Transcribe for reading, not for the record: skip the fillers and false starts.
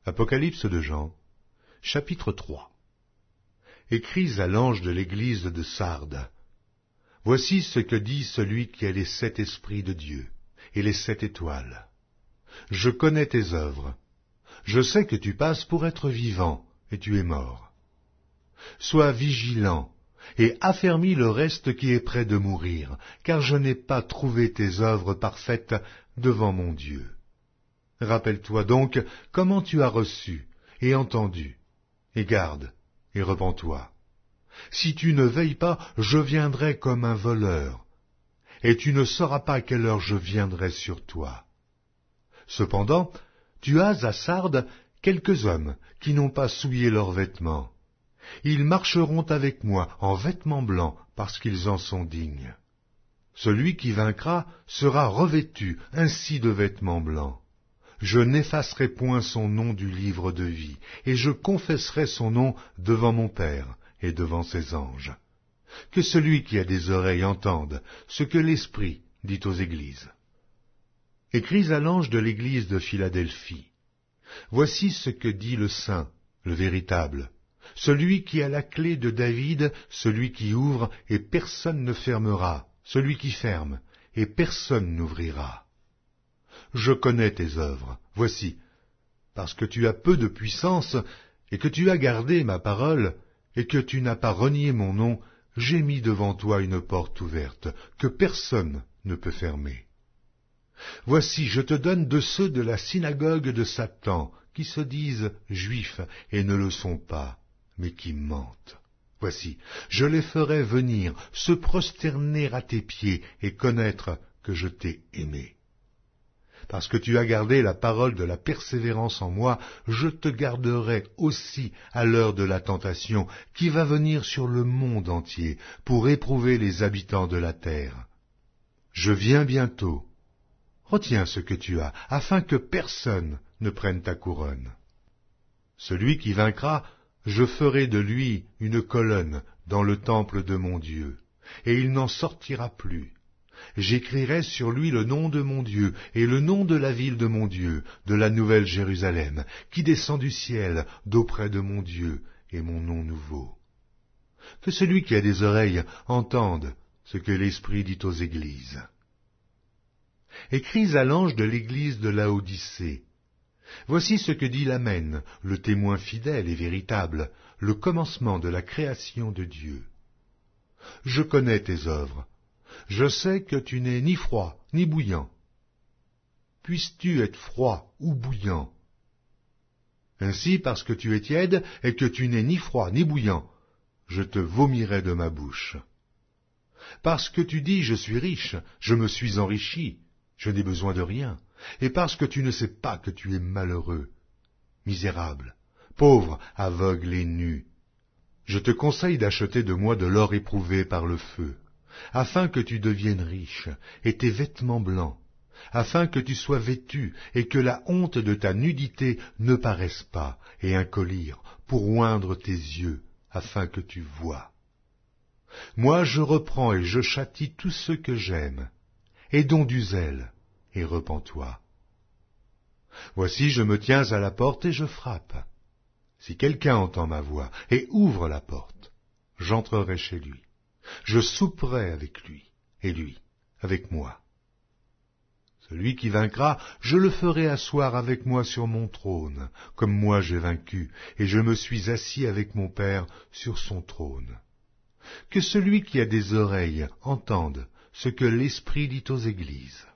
Apocalypse de Jean, chapitre 3. Écris à l'ange de l'église de Sardes. Voici ce que dit celui qui a les 7 esprits de Dieu et les 7 étoiles. Je connais tes œuvres. Je sais que tu passes pour être vivant, et tu es mort. Sois vigilant, et affermis le reste qui est près de mourir, car je n'ai pas trouvé tes œuvres parfaites devant mon Dieu. Rappelle-toi donc comment tu as reçu et entendu, et garde, et repens-toi. Si tu ne veilles pas, je viendrai comme un voleur, et tu ne sauras pas à quelle heure je viendrai sur toi. Cependant, tu as à Sardes quelques hommes qui n'ont pas souillé leurs vêtements. Ils marcheront avec moi en vêtements blancs, parce qu'ils en sont dignes. Celui qui vaincra sera revêtu ainsi de vêtements blancs. Je n'effacerai point son nom du livre de vie, et je confesserai son nom devant mon Père et devant ses anges. Que celui qui a des oreilles entende ce que l'Esprit dit aux églises. Écris à l'ange de l'église de Philadelphie. Voici ce que dit le Saint, le véritable, celui qui a la clé de David, celui qui ouvre et personne ne fermera, celui qui ferme et personne n'ouvrira. Je connais tes œuvres, voici, parce que tu as peu de puissance, et que tu as gardé ma parole, et que tu n'as pas renié mon nom, j'ai mis devant toi une porte ouverte, que personne ne peut fermer. Voici, je te donne de ceux de la synagogue de Satan, qui se disent juifs et ne le sont pas, mais qui mentent. Voici, je les ferai venir, se prosterner à tes pieds, et connaître que je t'ai aimé. Parce que tu as gardé la parole de la persévérance en moi, je te garderai aussi à l'heure de la tentation qui va venir sur le monde entier pour éprouver les habitants de la terre. Je viens bientôt. Retiens ce que tu as, afin que personne ne prenne ta couronne. Celui qui vaincra, je ferai de lui une colonne dans le temple de mon Dieu, et il n'en sortira plus. J'écrirai sur lui le nom de mon Dieu et le nom de la ville de mon Dieu, de la nouvelle Jérusalem, qui descend du ciel d'auprès de mon Dieu et mon nom nouveau. Que celui qui a des oreilles entende ce que l'Esprit dit aux églises. Écris à l'ange de l'église de Laodicée. Voici ce que dit l'Amen, le témoin fidèle et véritable, le commencement de la création de Dieu. Je connais tes œuvres. Je sais que tu n'es ni froid ni bouillant. Puisses-tu être froid ou bouillant? Ainsi, parce que tu es tiède et que tu n'es ni froid ni bouillant, je te vomirai de ma bouche. Parce que tu dis, je suis riche, je me suis enrichi, je n'ai besoin de rien, et parce que tu ne sais pas que tu es malheureux, misérable, pauvre, aveugle et nu, je te conseille d'acheter de moi de l'or éprouvé par le feu, afin que tu deviennes riche, et tes vêtements blancs, afin que tu sois vêtu, et que la honte de ta nudité ne paraisse pas, et un collier pour oindre tes yeux, afin que tu voies. Moi je reprends et je châtie tous ceux que j'aime. Aie donc du zèle, et repens-toi. Voici, je me tiens à la porte et je frappe. Si quelqu'un entend ma voix et ouvre la porte, j'entrerai chez lui. Je souperai avec lui, et lui avec moi. Celui qui vaincra, je le ferai asseoir avec moi sur mon trône, comme moi j'ai vaincu, et je me suis assis avec mon Père sur son trône. Que celui qui a des oreilles entende ce que l'Esprit dit aux églises.